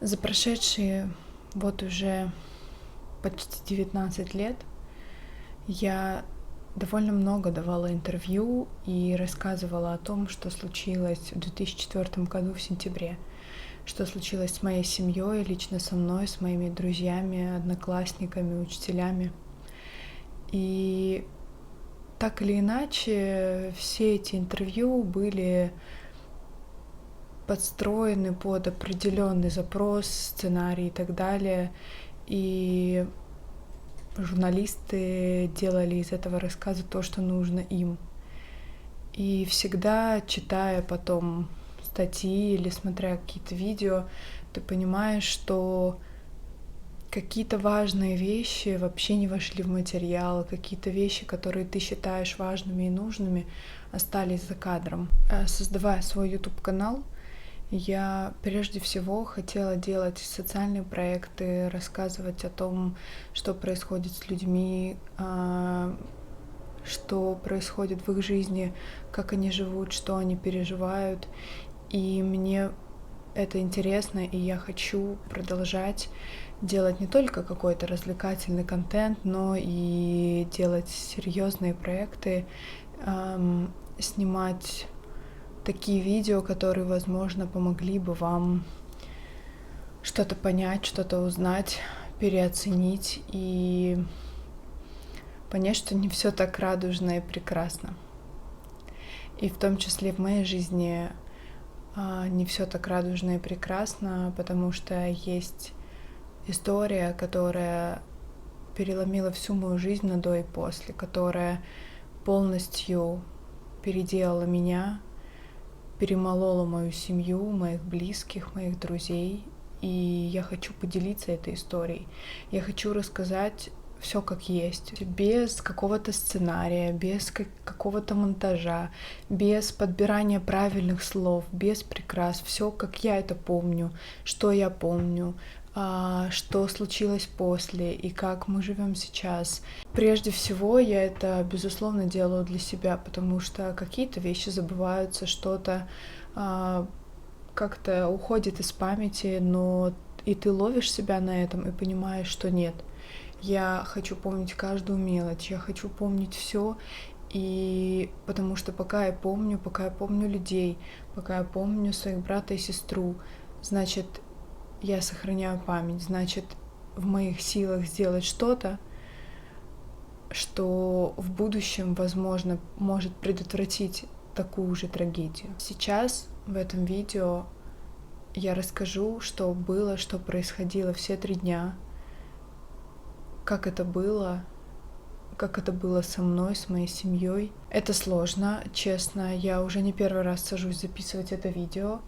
За прошедшие уже почти 19 лет я довольно много давала интервью и рассказывала о том, что случилось в 2004 году в сентябре, что случилось с моей семьей, лично со мной, с моими друзьями, одноклассниками, учителями. И так или иначе, все эти интервью были подстроены под определенный запрос, сценарий и так далее. И журналисты делали из этого рассказа то, что нужно им. И всегда, читая потом статьи или смотря какие-то видео, ты понимаешь, что какие-то важные вещи вообще не вошли в материал, какие-то вещи, которые ты считаешь важными и нужными, остались за кадром. Создавая свой YouTube-канал, я прежде всего хотела делать социальные проекты, рассказывать о том, что происходит с людьми, что происходит в их жизни, как они живут, что они переживают. И мне это интересно, и я хочу продолжать делать не только какой-то развлекательный контент, но и делать серьезные проекты, снимать такие видео, которые, возможно, помогли бы вам что-то понять, что-то узнать, переоценить и понять, что не все так радужно и прекрасно. И в том числе в моей жизни не все так радужно и прекрасно, потому что есть история, которая переломила всю мою жизнь на до и после, которая полностью переделала меня, перемолола мою семью, моих близких, моих друзей. И я хочу поделиться этой историей. Я хочу рассказать все как есть, без какого-то сценария, без какого-то монтажа, без подбирания правильных слов, без прикрас. Все как я это помню, что я помню, что случилось после и как мы живем сейчас. Прежде всего, я это, безусловно, делаю для себя, потому что какие-то вещи забываются, что-то как-то уходит из памяти, но и ты ловишь себя на этом и понимаешь, что нет. Я хочу помнить каждую мелочь, я хочу помнить все, и потому что пока я помню людей, пока я помню своих брата и сестру, значит, я сохраняю память, значит, в моих силах сделать что-то, что в будущем, возможно, может предотвратить такую же трагедию. Сейчас в этом видео я расскажу, что было, что происходило все 3 дня, как это было со мной, с моей семьей. Это сложно, честно, я уже не первый раз сажусь записывать это видео,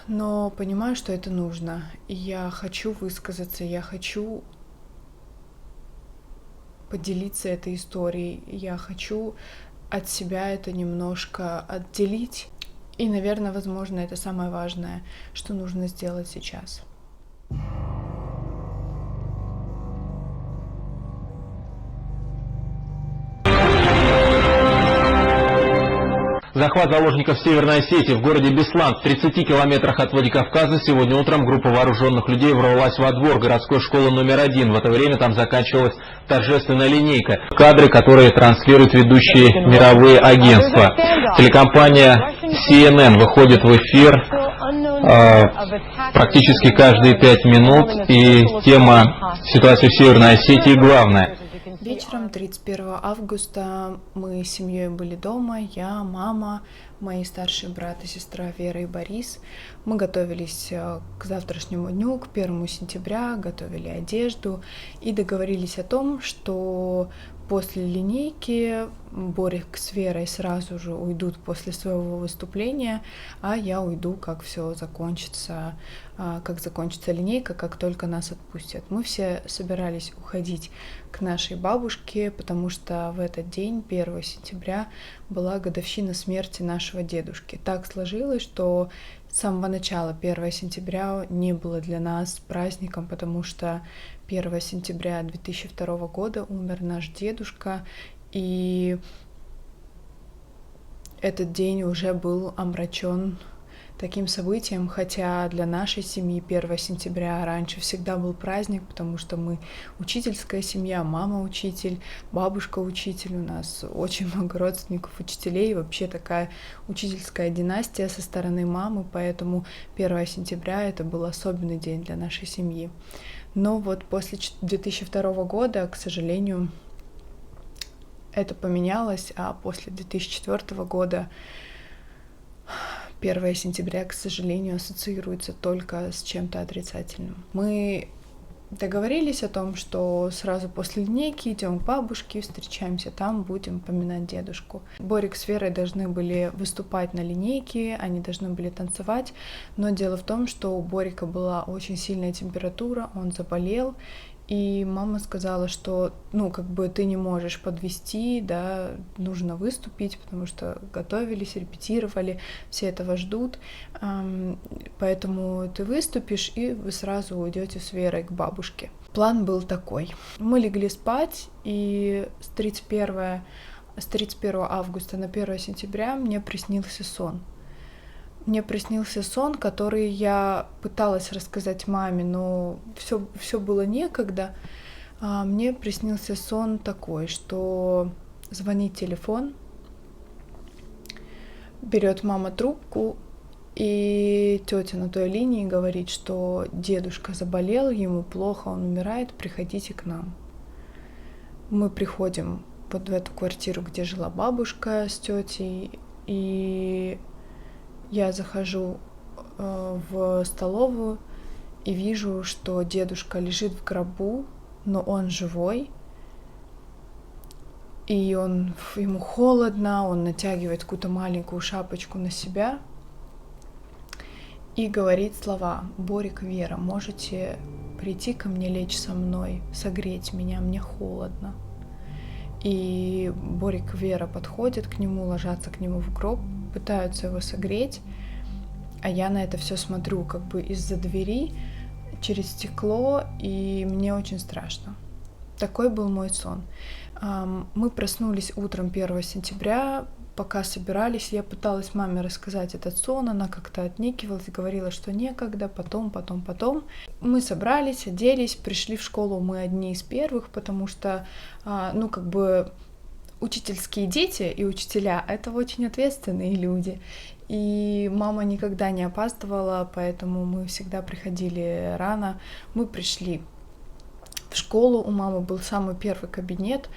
но понимаю, что это нужно, и я хочу высказаться, я хочу поделиться этой историей, я хочу от себя это немножко отделить, и, наверное, возможно, это самое важное, что нужно сделать сейчас. Захват заложников в Северной Осетии. В городе Беслан, в 30 километрах от Владикавказа, сегодня утром группа вооруженных людей ворвалась во двор городской школы номер 1. В это время там заканчивалась торжественная линейка. Кадры, которые транслируют ведущие мировые агентства. Телекомпания CNN выходит в эфир практически каждые 5 минут. И тема ситуации в Северной Осетии главная. Вечером 31 августа мы с семьей были дома, я, мама, мои старший брат и сестра Вера и Борис. Мы готовились к завтрашнему дню, к 1 сентября, готовили одежду и договорились о том, что после линейки Борик с Верой сразу же уйдут после своего выступления, а я уйду, как все закончится, как закончится линейка, как только нас отпустят. Мы все собирались уходить к нашей бабушке, потому что в этот день, 1 сентября, была годовщина смерти нашего дедушки. Так сложилось, что с самого начала 1 сентября не было для нас праздником, потому что 1 сентября 2002 года умер наш дедушка, и этот день уже был омрачен таким событием, хотя для нашей семьи 1 сентября раньше всегда был праздник, потому что мы учительская семья, мама учитель, бабушка учитель, у нас очень много родственников учителей, вообще такая учительская династия со стороны мамы, поэтому 1 сентября это был особенный день для нашей семьи. Но вот после 2002 года, к сожалению, это поменялось, а после 2004 года 1 сентября, к сожалению, ассоциируется только с чем-то отрицательным. Мы договорились о том, что сразу после линейки идем к бабушке, встречаемся там, будем поминать дедушку. Борик с Верой должны были выступать на линейке, они должны были танцевать, но дело в том, что у Борика была очень сильная температура, он заболел, и мама сказала, что, ты не можешь подвести, да, нужно выступить, потому что готовились, репетировали, все этого ждут, поэтому ты выступишь, и вы сразу уйдете с Верой к бабушке. План был такой. Мы легли спать, и с 31 августа на 1 сентября мне приснился сон. Мне приснился сон, который я пыталась рассказать маме, но все было некогда. Мне приснился сон такой, что звонит телефон, берет мама трубку, и тетя на той линии говорит, что дедушка заболел, ему плохо, он умирает, приходите к нам. Мы приходим вот в эту квартиру, где жила бабушка с тетей, и я захожу в столовую и вижу, что дедушка лежит в гробу, но он живой, и ему холодно, он натягивает какую-то маленькую шапочку на себя и говорит слова: «Борик, Вера, можете прийти ко мне, лечь со мной, согреть меня, мне холодно». И Борик, Вера подходят к нему, ложатся к нему в гроб, пытаются его согреть, а я на это все смотрю из-за двери через стекло, и мне очень страшно. Такой был мой сон. Мы проснулись утром 1 сентября, пока собирались, я пыталась маме рассказать этот сон, она как-то отнекивалась, говорила, что некогда, потом. Мы собрались, оделись, пришли в школу мы одни из первых, потому что, учительские дети и учителя — это очень ответственные люди. И мама никогда не опаздывала, поэтому мы всегда приходили рано. Мы пришли в школу, у мамы был самый первый кабинет.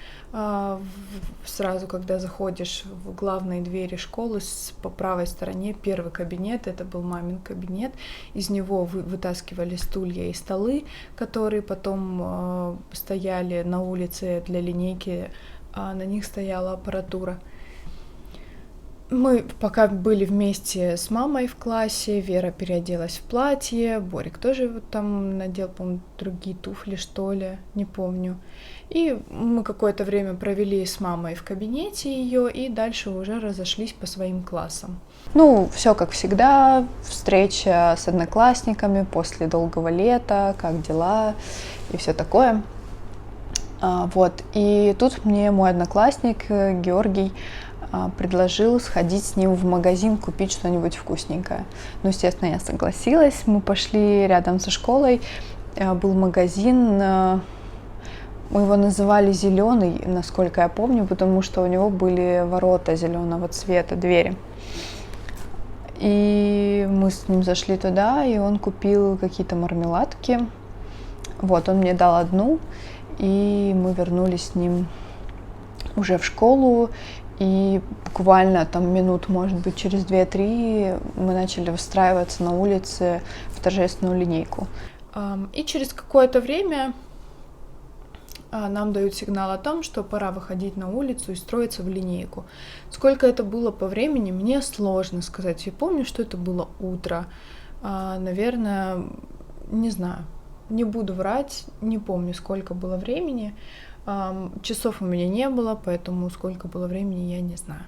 Сразу, когда заходишь в главные двери школы, по правой стороне первый кабинет, это был мамин кабинет. Из него вытаскивали стулья и столы, которые потом стояли на улице для линейки, а на них стояла аппаратура. Мы пока были вместе с мамой в классе, Вера переоделась в платье, Борик тоже там надел, по-моему, другие туфли, что ли, не помню. И мы какое-то время провели с мамой в кабинете ее, и дальше уже разошлись по своим классам. Все как всегда, встреча с одноклассниками после долгого лета, как дела и все такое. И тут мне мой одноклассник Георгий предложил сходить с ним в магазин, купить что-нибудь вкусненькое. Естественно, я согласилась. Мы пошли рядом со школой, был магазин, мы его называли «Зеленый», насколько я помню, потому что у него были ворота зеленого цвета, двери. И мы с ним зашли туда, и он купил какие-то мармеладки. Он мне дал одну, и мы вернулись с ним уже в школу, и буквально минут, может быть, через 2-3 мы начали выстраиваться на улице в торжественную линейку. И через какое-то время нам дают сигнал о том, что пора выходить на улицу и строиться в линейку. Сколько это было по времени, мне сложно сказать. Я помню, что это было утро. Наверное, не знаю. Не буду врать, не помню, сколько было времени. Часов у меня не было, поэтому сколько было времени, я не знаю.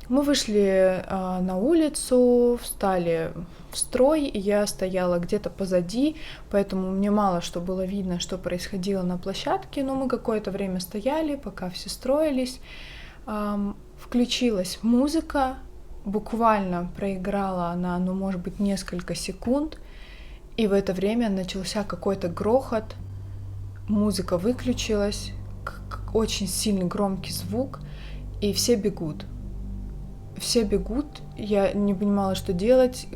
Мы вышли на улицу, встали в строй, и я стояла где-то позади, поэтому мне мало что было видно, что происходило на площадке, но мы какое-то время стояли, пока все строились. Включилась музыка, буквально проиграла она, ну, может быть, несколько секунд, и в это время начался какой-то грохот, музыка выключилась, очень сильный громкий звук, и все бегут. Все бегут, я не понимала, что делать,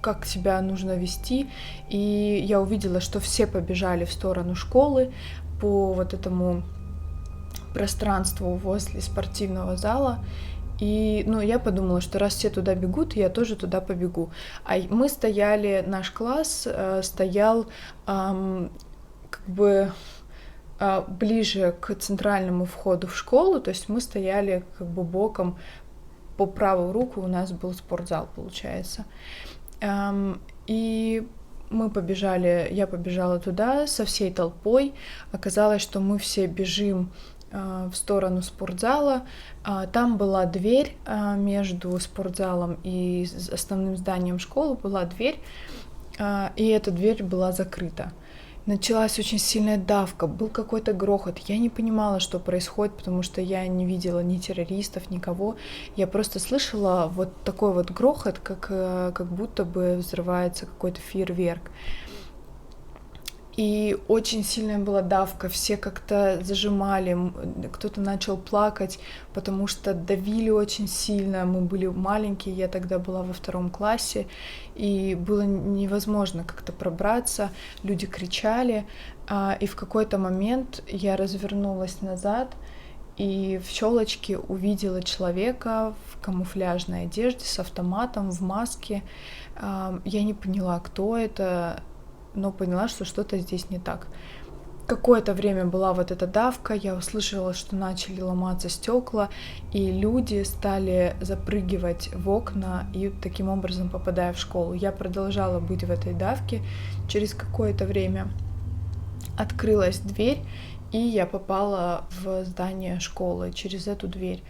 как себя нужно вести, и я увидела, что все побежали в сторону школы по вот этому пространству возле спортивного зала. И, ну, я подумала, что раз все туда бегут, я тоже туда побегу. А мы стояли, наш класс стоял как бы ближе к центральному входу в школу, то есть мы стояли как бы боком, по правую руку у нас был спортзал, получается. И мы побежали, я побежала туда со всей толпой. Оказалось, что мы все бежим в сторону спортзала. Там была дверь между спортзалом и основным зданием школы, была дверь, и эта дверь была закрыта. Началась очень сильная давка, был какой-то грохот. Я не понимала, что происходит, потому что я не видела ни террористов, никого. Я просто слышала вот такой вот грохот, как будто бы взрывается какой-то фейерверк. И очень сильная была давка, все как-то зажимали, кто-то начал плакать, потому что давили очень сильно, мы были маленькие, я тогда была во 2 классе, и было невозможно как-то пробраться, люди кричали, и в какой-то момент я развернулась назад, и в щелочке увидела человека в камуфляжной одежде с автоматом, в маске. Я не поняла, кто это, но поняла, что что-то здесь не так. Какое-то время была вот эта давка, я услышала, что начали ломаться стекла, и люди стали запрыгивать в окна и таким образом попадая в школу. Я продолжала быть в этой давке. Через какое-то время открылась дверь, и я попала в здание школы через эту дверь.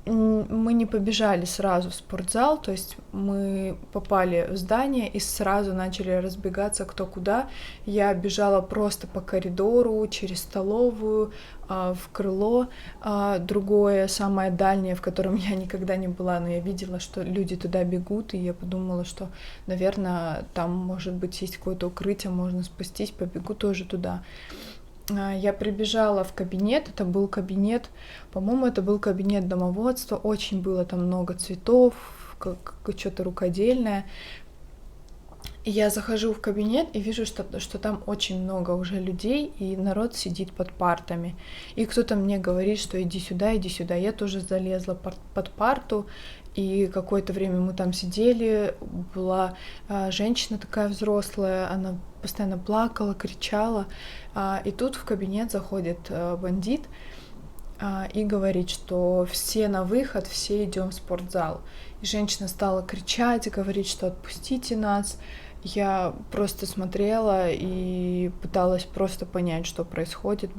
Мы не побежали сразу в спортзал, то есть мы попали в здание и сразу начали разбегаться кто куда. Я бежала просто по коридору, через столовую, в крыло другое, самое дальнее, в котором я никогда не была, но я видела, что люди туда бегут, и я подумала, что, наверное, там, может быть, есть какое-то укрытие, можно спастись, побегу тоже туда. Я прибежала в кабинет, это был кабинет, по-моему, это был кабинет домоводства, очень было там много цветов, что-то рукодельное. И я захожу в кабинет и вижу, что там очень много уже людей, и народ сидит под партами. И кто-то мне говорит, что иди сюда, иди сюда. Я тоже залезла под парту, и какое-то время мы там сидели. Была женщина такая взрослая, она постоянно плакала, кричала. И тут в кабинет заходит бандит и говорит, что все на выход, все идем в спортзал. И женщина стала кричать, говорить, что отпустите нас. Я просто смотрела и пыталась просто понять, что происходит.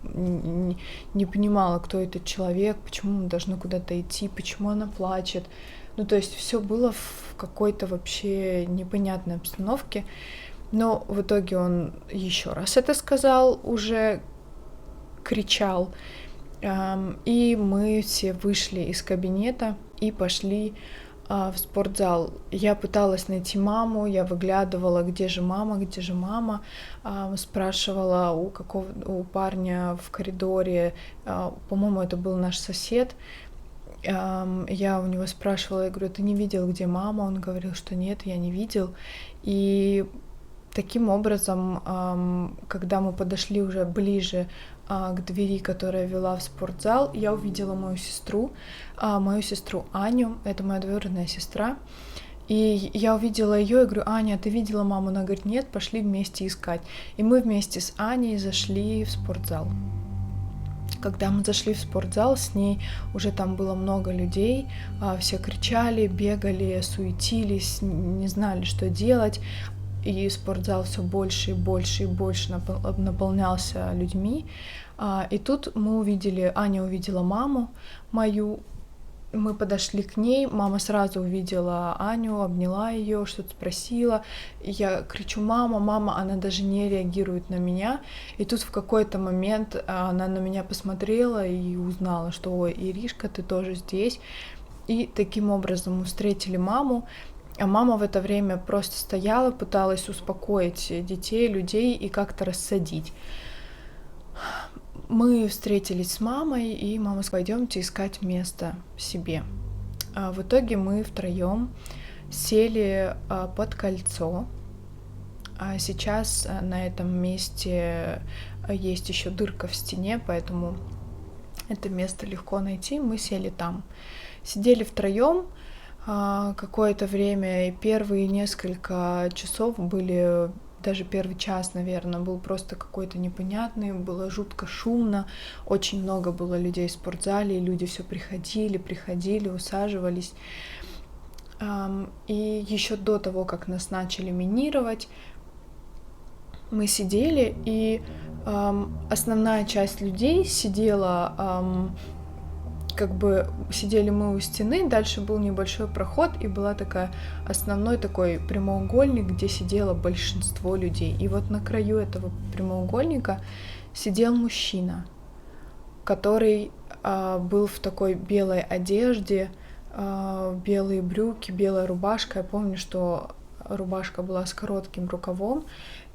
Не понимала, кто этот человек, почему мы должны куда-то идти, почему она плачет. Ну, то есть все было в какой-то вообще непонятной обстановке. Но в итоге он еще раз это сказал, уже кричал. И мы все вышли из кабинета и пошли в спортзал. Я пыталась найти маму, я выглядывала, где же мама, спрашивала у парня в коридоре, по-моему, это был наш сосед. Я у него спрашивала, я говорю, ты не видел, где мама? Он говорил, что нет, я не видел. И таким образом, когда мы подошли уже ближе к двери, которая вела в спортзал, я увидела мою сестру Аню, это моя двоюродная сестра, и я увидела ее и говорю, Аня, ты видела маму? Она говорит, нет, пошли вместе искать. И мы вместе с Аней зашли в спортзал. Когда мы зашли в спортзал, с ней уже там было много людей, все кричали, бегали, суетились, не знали, что делать. И спортзал все больше и больше и больше наполнялся людьми. И тут Аня увидела маму мою, мы подошли к ней, мама сразу увидела Аню, обняла ее, что-то спросила. Я кричу, мама, она даже не реагирует на меня. И тут в какой-то момент она на меня посмотрела и узнала, что, ой, Иришка, ты тоже здесь. И таким образом мы встретили маму, а мама в это время просто стояла, пыталась успокоить детей, людей и как-то рассадить. Мы встретились с мамой, и мама сказала: пойдемте искать место себе. В итоге мы втроем сели под кольцо. А сейчас на этом месте есть еще дырка в стене, поэтому это место легко найти. Мы сели там. Сидели втроем какое-то время, и первые несколько часов были, даже первый час, наверное, был просто какой-то непонятный, было жутко шумно, очень много было людей в спортзале, и люди все приходили, усаживались. И еще до того, как нас начали минировать, мы сидели, и основная часть людей сидела, сидели мы у стены, дальше был небольшой проход, и была такая основной такой прямоугольник, где сидело большинство людей. И вот на краю этого прямоугольника сидел мужчина, который был в такой белой одежде, белые брюки, белая рубашка. Я помню, что рубашка была с коротким рукавом,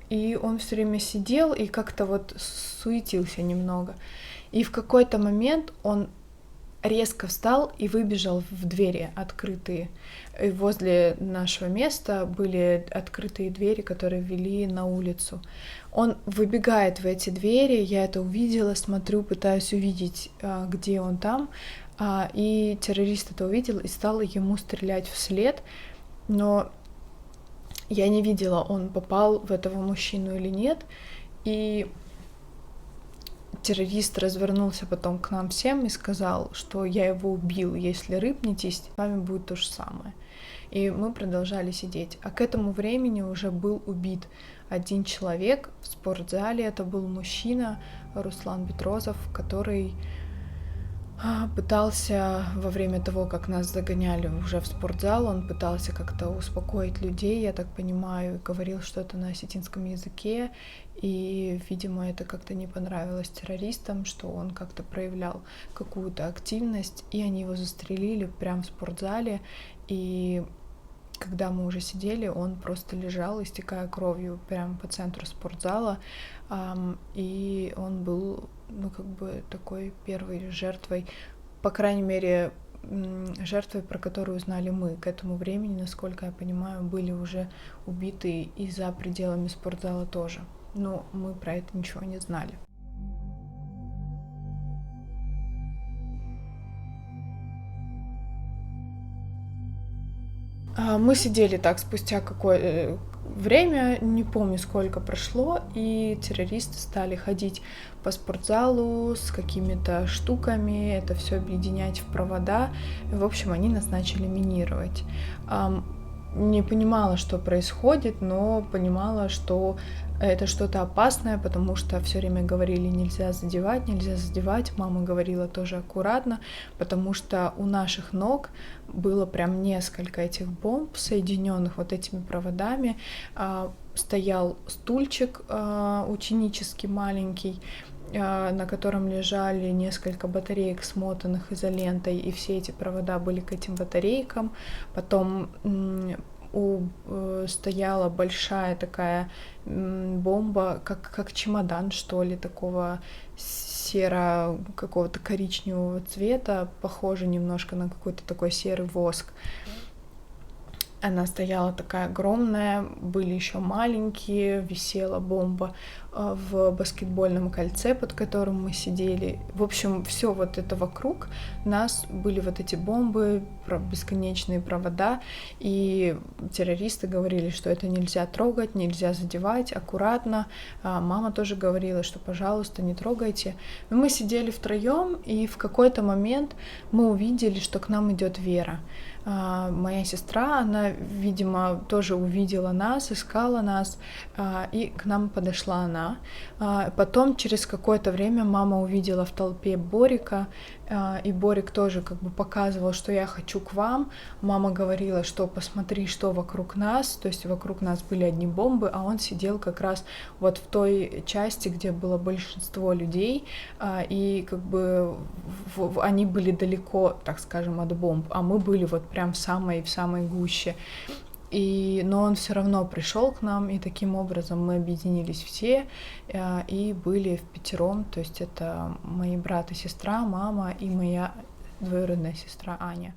и он все время сидел и как-то вот суетился немного. И в какой-то момент он резко встал и выбежал в двери открытые. И возле нашего места были открытые двери, которые вели на улицу. Он выбегает в эти двери, я это увидела, смотрю, пытаюсь увидеть, где он там. И террорист это увидел и стал ему стрелять вслед, но я не видела, он попал в этого мужчину или нет. И террорист развернулся потом к нам всем и сказал, что я его убил, если рыпнетесь, с вами будет то же самое. И мы продолжали сидеть. А к этому времени уже был убит один человек в спортзале. Это был мужчина Руслан Петрозов, который пытался во время того, как нас загоняли уже в спортзал, он пытался как-то успокоить людей, я так понимаю, говорил что-то на осетинском языке, и, видимо, это как-то не понравилось террористам, что он как-то проявлял какую-то активность, и они его застрелили прямо в спортзале, и когда мы уже сидели, он просто лежал, истекая кровью прямо по центру спортзала, и он был, такой первой жертвой, по крайней мере, жертвой, про которую знали мы. К этому времени, насколько я понимаю, были уже убиты и за пределами спортзала тоже, но мы про это ничего не знали. Мы сидели так спустя какое-то время, не помню, сколько прошло, и террористы стали ходить по спортзалу с какими-то штуками, это все объединять в провода. В общем, они нас начали минировать. Не понимала, что происходит, но понимала, что это что-то опасное, потому что все время говорили: нельзя задевать. Мама говорила тоже аккуратно, потому что у наших ног было прям несколько этих бомб, соединенных вот этими проводами. Стоял стульчик ученический маленький, на котором лежали несколько батареек, смотанных изолентой, и все эти провода были к этим батарейкам. Потом стояла большая такая бомба, как чемодан, что ли, такого серо, какого-то коричневого цвета, похоже немножко на какой-то такой серый воск. Она стояла такая огромная, были еще маленькие, висела бомба в баскетбольном кольце, под которым мы сидели. В общем, все вот это вокруг нас были вот эти бомбы, бесконечные провода, и террористы говорили, что это нельзя трогать, нельзя задевать, аккуратно. Мама тоже говорила, что, пожалуйста, не трогайте. Но мы сидели втроем, и в какой-то момент мы увидели, что к нам идет Вера. Моя сестра, она, видимо, тоже увидела нас, искала нас, и к нам подошла она. Потом, через какое-то время, мама увидела в толпе Борика, И Борик тоже как бы показывал, что я хочу к вам. Мама говорила, что посмотри, что вокруг нас. То есть вокруг нас были одни бомбы, а он сидел как раз вот в той части, где было большинство людей. И как бы они были далеко, так скажем, от бомб, а мы были вот прям в самой гуще. Но он все равно пришел к нам, и таким образом мы объединились все и были впятером. То есть это мои брат и сестра, мама и моя двоюродная сестра Аня.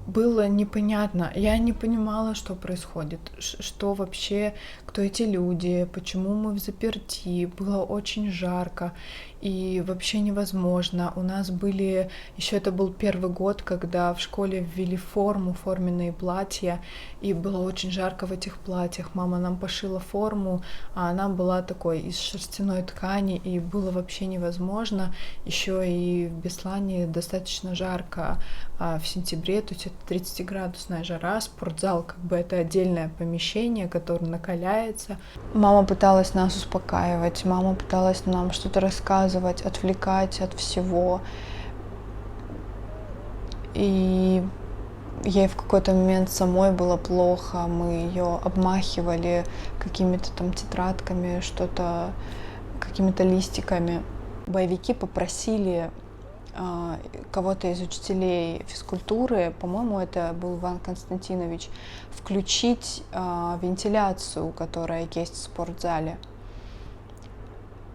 Было непонятно, я не понимала, что происходит, что вообще, кто эти люди, почему мы взаперти, было очень жарко и вообще невозможно. У нас были, еще это был первый год, когда в школе ввели форменные платья, и было очень жарко в этих платьях. Мама нам пошила форму, а она была такой из шерстяной ткани, и было вообще невозможно. Еще и в Беслане достаточно жарко в сентябре, то есть это 30-градусная жара, спортзал как бы это отдельное помещение, которое накаляется. Мама пыталась нас успокаивать, мама пыталась нам что-то рассказывать, отвлекать от всего. И ей в какой-то момент самой было плохо, мы ее обмахивали какими-то там тетрадками, что-то, какими-то листиками. Боевики попросили кого-то из учителей физкультуры, по-моему, это был Иван Константинович, включить вентиляцию, которая есть в спортзале.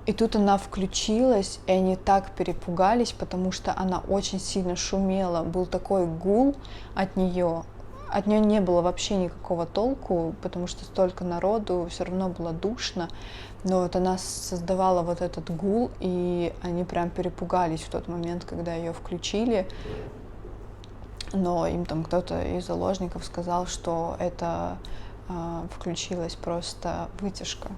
И тут она включилась, и они так перепугались, потому что она очень сильно шумела, был такой гул от нее. От нее не было вообще никакого толку, потому что столько народу, все равно было душно. Но вот она создавала вот этот гул, и они прям перепугались в тот момент, когда ее включили. Но им там кто-то из заложников сказал, что это включилась просто вытяжка.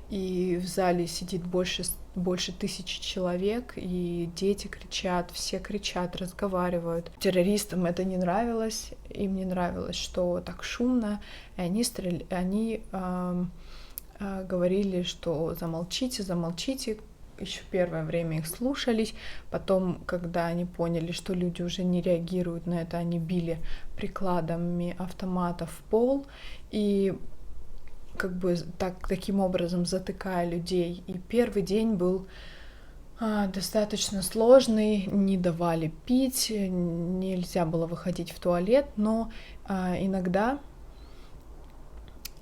И в зале сидит больше 1000 человек, и дети кричат, все кричат, разговаривают. Террористам это не нравилось, им не нравилось, что так шумно, и они говорили, что замолчите. Еще первое время их слушались, потом, когда они поняли, что люди уже не реагируют на это, они били прикладами автоматов в пол, и как бы таким образом затыкая людей. И первый день был достаточно сложный, не давали пить, нельзя было выходить в туалет, но иногда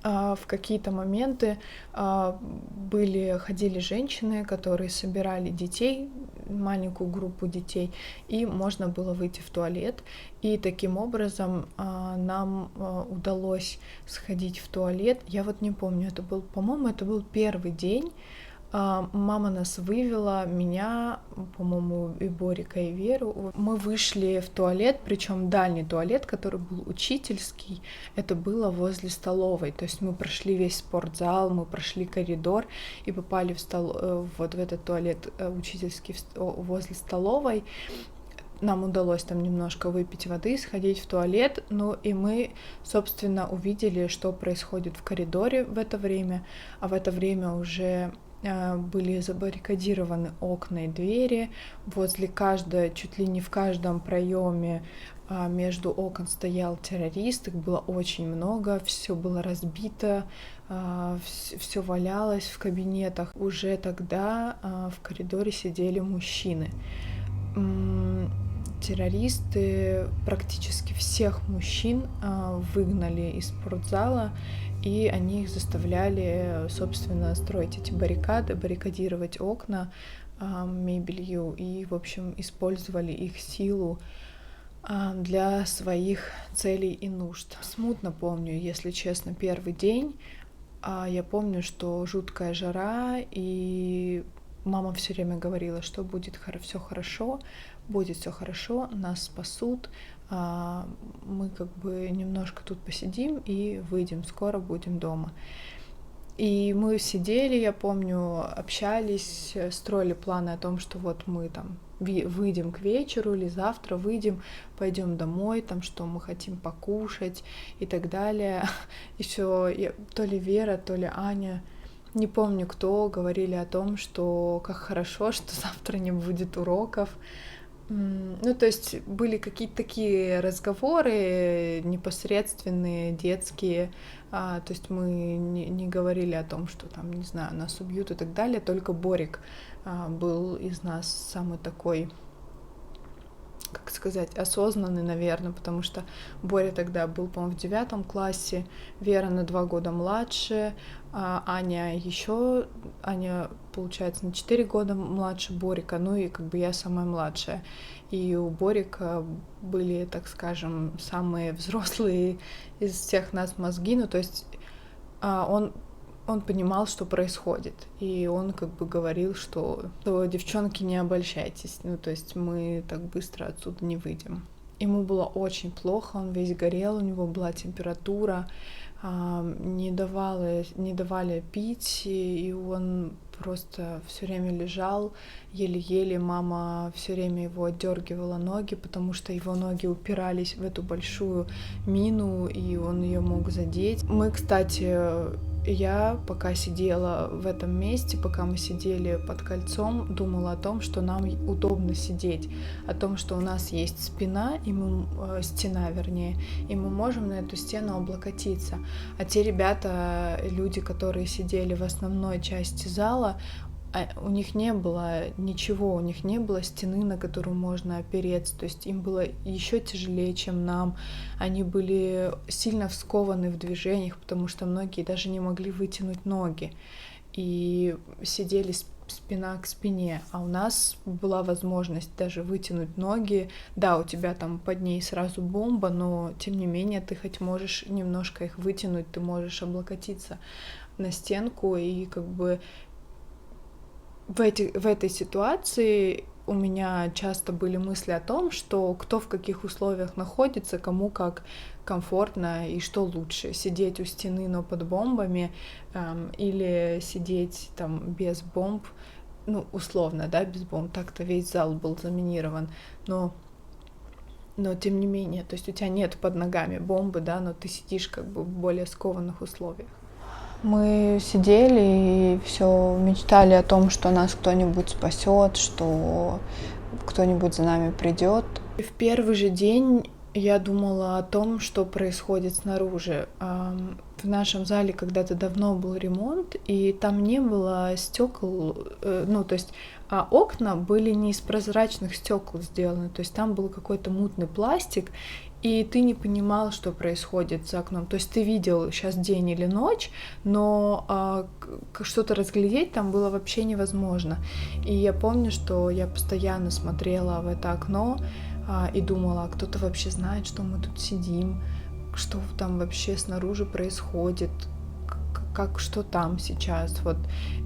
в какие-то моменты ходили женщины, которые собирали детей, маленькую группу детей, и можно было выйти в туалет. И таким образом нам удалось сходить в туалет. Я вот не помню, по-моему, это был первый день. Мама нас вывела, меня, по-моему, и Борика, и Веру. Мы вышли в туалет, причем дальний туалет, который был учительский, это было возле столовой. То есть мы прошли весь спортзал, мы прошли коридор и попали вот в этот туалет учительский возле столовой. Нам удалось там немножко выпить воды, сходить в туалет, и мы, собственно, увидели, что происходит в коридоре в это время, а в это время уже были забаррикадированы окна и двери, чуть ли не в каждом проеме между окон стоял террорист, их было очень много, все было разбито, все валялось в кабинетах. Уже тогда в коридоре сидели мужчины. Террористы практически всех мужчин выгнали из спортзала, и они их заставляли, собственно, строить эти баррикады, баррикадировать окна мебелью, и, в общем, использовали их силу для своих целей и нужд. Смутно помню, если честно, первый день. Я помню, что жуткая жара, и мама все время говорила, что будет все хорошо, нас спасут, мы как бы немножко тут посидим и выйдем, скоро будем дома. И мы сидели, я помню, общались, строили планы о том, что вот мы там выйдем к вечеру или завтра выйдем, пойдем домой, там что мы хотим покушать и так далее. Еще то ли Вера, то ли Аня, не помню кто, говорили о том, что как хорошо, что завтра не будет уроков. Ну, то есть были какие-то такие разговоры непосредственные, детские, то есть мы не говорили о том, что там, не знаю, нас убьют и так далее, только Борик был из нас самый такой, как сказать, осознанный, наверное, потому что Боря тогда был, по-моему, в 9 классе, Вера на 2 года младше, Аня, получается, на 4 года младше Борика, ну и как бы я самая младшая. И у Борика были, так скажем, самые взрослые из всех нас мозги, ну то есть он понимал, что происходит, и он как бы говорил, что девчонки, не обольщайтесь, ну то есть мы так быстро отсюда не выйдем. Ему было очень плохо, он весь горел, у него была температура, не давали пить, и он просто все время лежал, еле-еле, мама все время его отдергивала ноги, потому что его ноги упирались в эту большую мину, и он ее мог задеть. Мы, кстати, я пока сидела в этом месте, пока мы сидели под кольцом, думала о том, что нам удобно сидеть, о том, что у нас есть спина, стена, и мы можем на эту стену облокотиться. А те ребята, люди, которые сидели в основной части зала, у них не было ничего, у них не было стены, на которую можно опереться, то есть им было еще тяжелее, чем нам, они были сильно скованы в движениях, потому что многие даже не могли вытянуть ноги и сидели спина к спине, а у нас была возможность даже вытянуть ноги, да, у тебя там под ней сразу бомба, но тем не менее ты хоть можешь немножко их вытянуть, ты можешь облокотиться на стенку, и как бы в этой ситуации у меня часто были мысли о том, что кто в каких условиях находится, кому как комфортно и что лучше. Сидеть у стены, но под бомбами, или сидеть там без бомб, ну, условно, да, без бомб. Так-то весь зал был заминирован, но тем не менее, то есть у тебя нет под ногами бомбы, да, но ты сидишь как бы в более скованных условиях. Мы сидели и все мечтали о том, что нас кто-нибудь спасет, что кто-нибудь за нами придет. И в первый же день я думала о том, что происходит снаружи. В нашем зале когда-то давно был ремонт, и там не было стекол, ну то есть окна были не из прозрачных стекол сделаны, то есть там был какой-то мутный пластик, и ты не понимал, что происходит за окном. То есть ты видел сейчас день или ночь, но что-то разглядеть там было вообще невозможно. И я помню, что я постоянно смотрела в это окно и думала, кто-то вообще знает, что мы тут сидим, что там вообще снаружи происходит, что там сейчас, вот.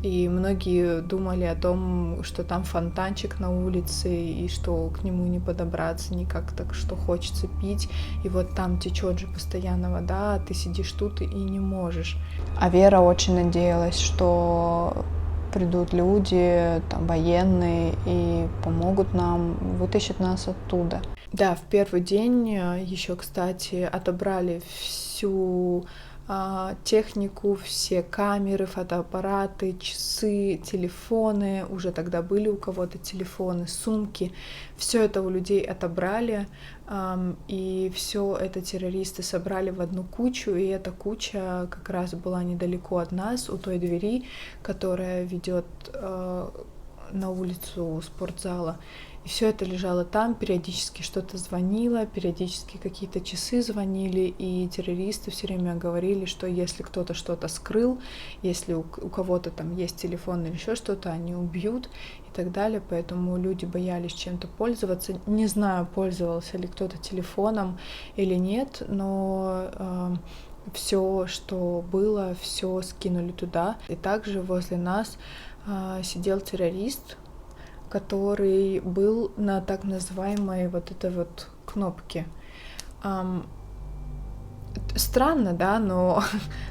И многие думали о том, что там фонтанчик на улице, и что к нему не подобраться никак, так что хочется пить, и вот там течет же постоянно вода, а ты сидишь тут и не можешь. А Вера очень надеялась, что придут люди, там, военные, и помогут нам, вытащат нас оттуда. Да, в первый день еще, кстати, отобрали всю технику, все камеры, фотоаппараты, часы, телефоны, уже тогда были у кого-то телефоны, сумки, все это у людей отобрали, и все это террористы собрали в одну кучу, и эта куча как раз была недалеко от нас, у той двери, которая ведет на улицу спортзала. И все это лежало там, периодически что-то звонило, периодически какие-то часы звонили, и террористы все время говорили, что если кто-то что-то скрыл, если у кого-то там есть телефон или еще что-то, они убьют и так далее, поэтому люди боялись чем-то пользоваться. Не знаю, пользовался ли кто-то телефоном или нет, но все, что было, все скинули туда. И также возле нас сидел террорист, который был на так называемой вот этой вот кнопке. Странно, да, но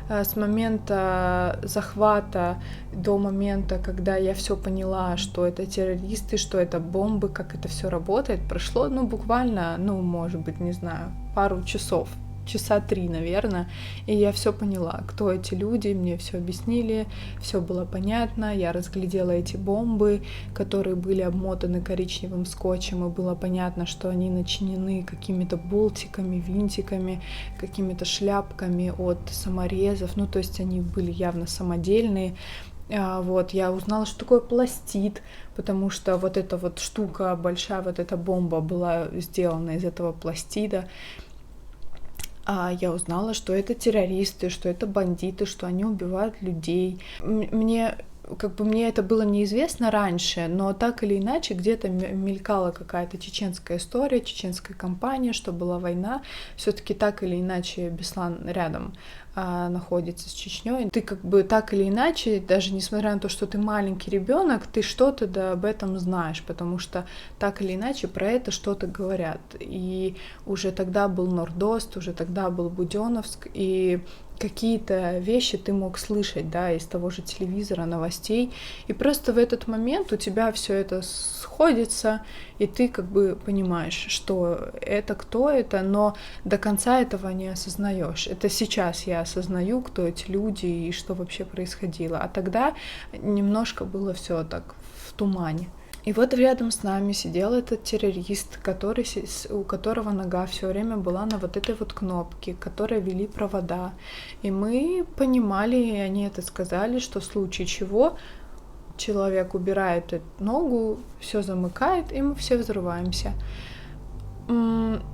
с момента захвата до момента, когда я все поняла, что это террористы, что это бомбы, как это все работает, прошло, ну, буквально, ну, может быть, не знаю, пару часов. Часа 3, наверное, и я все поняла, кто эти люди, мне все объяснили, все было понятно, я разглядела эти бомбы, которые были обмотаны коричневым скотчем, и было понятно, что они начинены какими-то болтиками, винтиками, какими-то шляпками от саморезов, ну, то есть они были явно самодельные. Вот, я узнала, что такое пластид, потому что вот эта вот штука большая, вот эта бомба была сделана из этого пластида. Я узнала, что это террористы, что это бандиты, что они убивают людей. Мне это было неизвестно раньше, но так или иначе где-то мелькала какая-то чеченская история, чеченская кампания, что была война. Все-таки так или иначе Беслан рядом находится с Чечней. Ты как бы так или иначе, даже несмотря на то, что ты маленький ребенок, ты что-то да об этом знаешь, потому что так или иначе про это что-то говорят. И уже тогда был Нордост, уже тогда был Будённовск, и какие-то вещи ты мог слышать, да, из того же телевизора, новостей, и просто в этот момент у тебя все это сходится, и ты как бы понимаешь, что это, кто это, но до конца этого не осознаешь. Это сейчас я осознаю, кто эти люди и что вообще происходило, а тогда немножко было все так в тумане. И вот рядом с нами сидел этот террорист, у которого нога все время была на вот этой вот кнопке, которой вели провода. И мы понимали, и они это сказали, что в случае чего человек убирает эту ногу, все замыкает, и мы все взрываемся.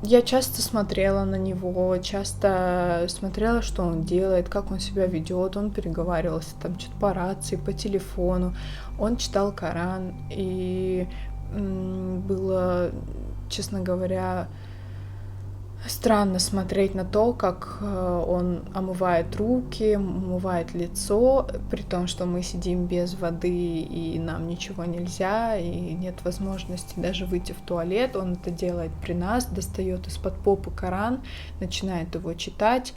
Я часто смотрела на него, часто смотрела, что он делает, как он себя ведет. Он переговаривался там что-то по рации, по телефону. Он читал Коран, и было, честно говоря, странно смотреть на то, как он омывает руки, омывает лицо, при том, что мы сидим без воды, и нам ничего нельзя, и нет возможности даже выйти в туалет. Он это делает при нас, достает из-под попы Коран, начинает его читать.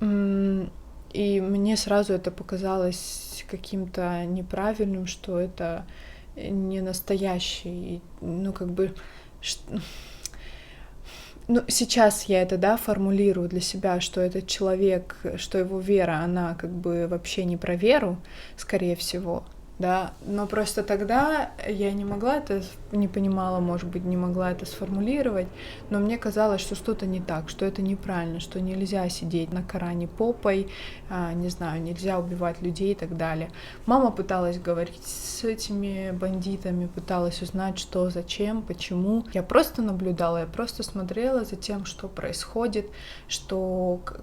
И мне сразу это показалось каким-то неправильным, что это не настоящий, сейчас я это, да, формулирую для себя, что этот человек, что его вера, она как бы вообще не про веру, скорее всего, да, но просто тогда я не понимала, может быть, не могла это сформулировать, но мне казалось, что что-то не так, что это неправильно, что нельзя сидеть на Коране попой, не знаю, нельзя убивать людей и так далее. Мама пыталась говорить с этими бандитами, пыталась узнать, что, зачем, почему. Я просто наблюдала, я просто смотрела за тем, что происходит,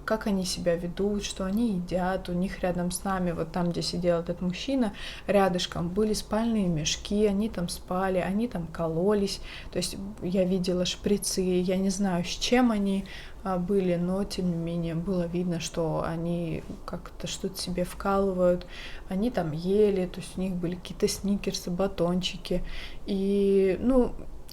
как они себя ведут, что они едят. У них рядом с нами, вот там, где сидел этот мужчина, рядышком были спальные мешки, они там спали, они там кололись, то есть я видела шприцы, я не знаю, с чем они были, но тем не менее было видно, что они как-то что-то себе вкалывают, они там ели, то есть у них были какие-то сникерсы, батончики, и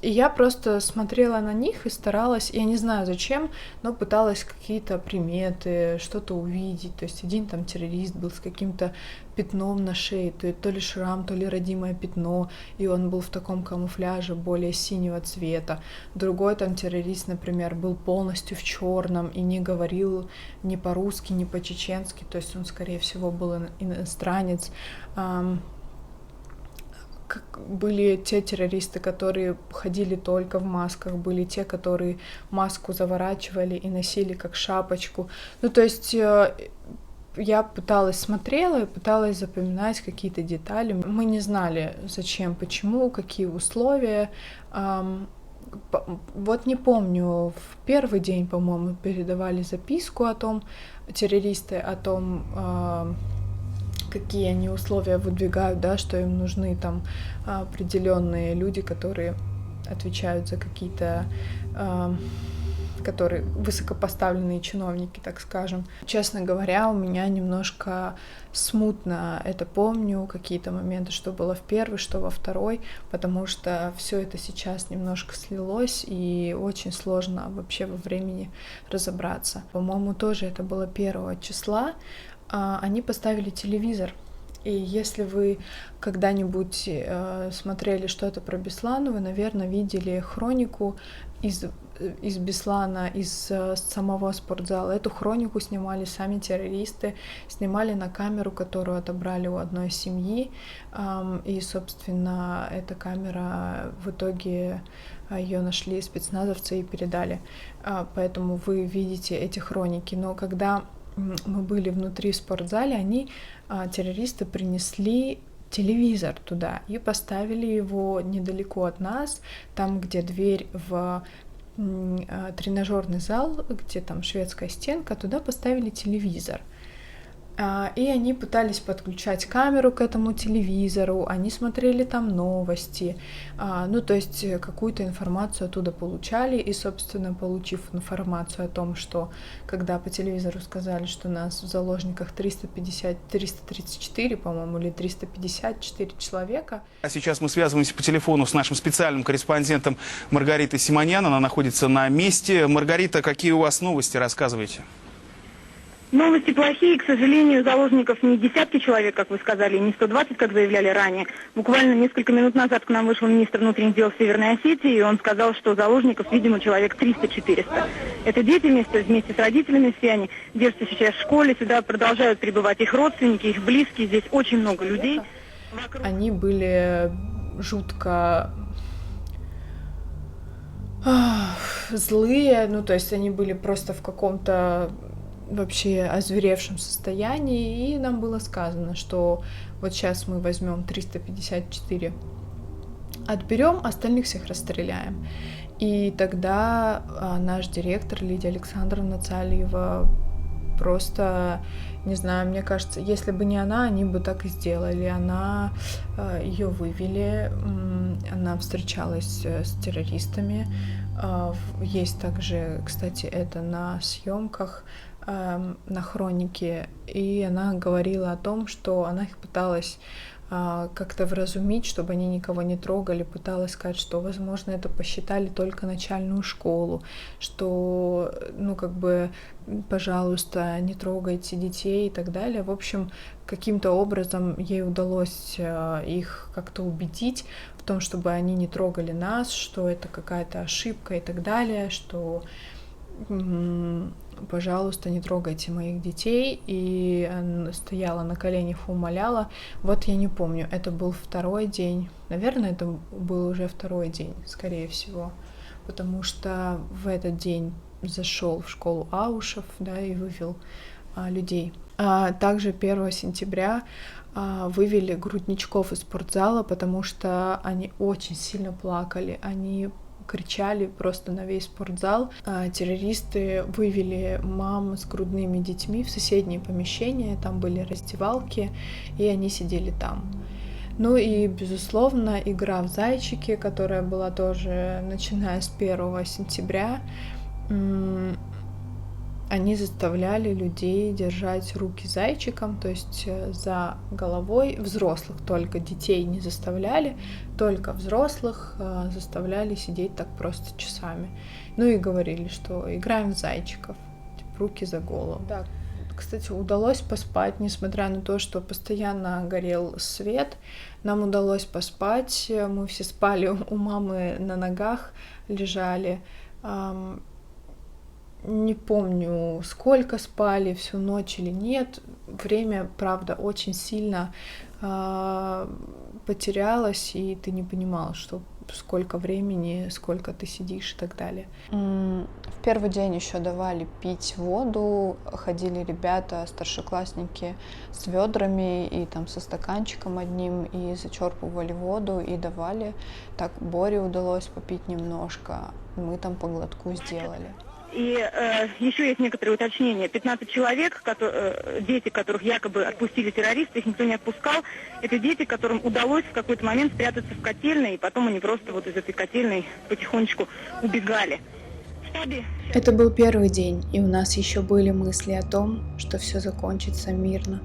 я просто смотрела на них и старалась, я не знаю зачем, но пыталась какие-то приметы, что-то увидеть. То есть один там террорист был с каким-то пятном на шее, то ли шрам, то ли родимое пятно, и он был в таком камуфляже более синего цвета. Другой там террорист, например, был полностью в черном и не говорил ни по-русски, ни по-чеченски, то есть он, скорее всего, был иностранец. Были те террористы, которые ходили только в масках, были те, которые маску заворачивали и носили как шапочку. То есть я смотрела и пыталась запоминать какие-то детали. Мы не знали, зачем, почему, какие условия. Вот не помню, в первый день, по-моему, передавали записку террористы о том, какие они условия выдвигают, да, что им нужны там определенные люди, которые отвечают за какие-то которые высокопоставленные чиновники, так скажем. Честно говоря, у меня немножко смутно это помню, какие-то моменты, что было в первой, что во второй, потому что все это сейчас немножко слилось, и очень сложно вообще во времени разобраться. По-моему, тоже это было 1 числа, они поставили телевизор. И если вы когда-нибудь смотрели что-то про Беслан, вы, наверное, видели хронику из Беслана, из самого спортзала. Эту хронику снимали сами террористы, снимали на камеру, которую отобрали у одной семьи. И, собственно, эта камера в итоге ее нашли спецназовцы и передали. Поэтому вы видите эти хроники. Но когда мы были внутри спортзала, террористы принесли телевизор туда и поставили его недалеко от нас, там, где дверь в тренажерный зал, где там шведская стенка, туда поставили телевизор. И они пытались подключать камеру к этому телевизору, они смотрели там новости, то есть какую-то информацию оттуда получали, и, собственно, получив информацию о том, что когда по телевизору сказали, что у нас в заложниках 334, по-моему, или 354 человека. А сейчас мы связываемся по телефону с нашим специальным корреспондентом Маргаритой Симонян, она находится на месте. Маргарита, какие у вас новости, рассказывайте. Новости плохие, к сожалению, заложников не десятки человек, как вы сказали, не 120, как заявляли ранее. Буквально несколько минут назад к нам вышел министр внутренних дел Северной Осетии, и он сказал, что заложников, видимо, человек 300-400. Это дети вместе с родителями, все они держатся сейчас в школе, сюда продолжают прибывать их родственники, их близкие, здесь очень много людей. Они были жутко злые, то есть они были просто в каком-то вообще озверевшем состоянии, и нам было сказано, что вот сейчас мы возьмем 354, отберем, остальных всех расстреляем. И тогда наш директор Лидия Александровна Цалиева просто, не знаю, мне кажется, если бы не она, они бы так и сделали. Ее вывели, она встречалась с террористами. Есть также, кстати, это на съемках, на хронике, и она говорила о том, что она их пыталась как-то вразумить, чтобы они никого не трогали, пыталась сказать, что, возможно, это посчитали только начальную школу, что, пожалуйста, не трогайте детей и так далее. В общем, каким-то образом ей удалось их как-то убедить в том, чтобы они не трогали нас, что это какая-то ошибка и так далее, что пожалуйста, не трогайте моих детей. И она стояла на коленях и умоляла. Вот я не помню, это был 2-й день. Наверное, это был уже 2-й день, скорее всего. Потому что в этот день зашел в школу Аушев, и вывел людей. Также 1 сентября вывели грудничков из спортзала, потому что они очень сильно плакали. Они кричали просто на весь спортзал. Террористы вывели мам с грудными детьми в соседние помещения, там были раздевалки, и они сидели там. И, безусловно, игра в зайчики, которая была тоже начиная с 1 сентября, они заставляли людей держать руки зайчиком, то есть за головой, взрослых только, детей не заставляли, только взрослых заставляли сидеть так просто часами. И говорили, что играем в зайчиков, руки за голову. Да. Кстати, удалось поспать, несмотря на то, что постоянно горел свет, нам удалось поспать, мы все спали, у мамы на ногах лежали. Не помню, сколько спали, всю ночь или нет. Время, правда, очень сильно потерялось, и ты не понимал, что сколько времени, сколько ты сидишь и так далее. В первый день еще давали пить воду, ходили ребята, старшеклассники с ведрами и там со стаканчиком одним, и зачерпывали воду и давали. Так Боре удалось попить немножко, мы там по глотку сделали. И еще есть некоторые уточнения. 15 человек, дети, которых якобы отпустили террористы, их никто не отпускал. Это дети, которым удалось в какой-то момент спрятаться в котельной, и потом они просто из этой котельной потихонечку убегали. Это был первый день, и у нас еще были мысли о том, что все закончится мирно.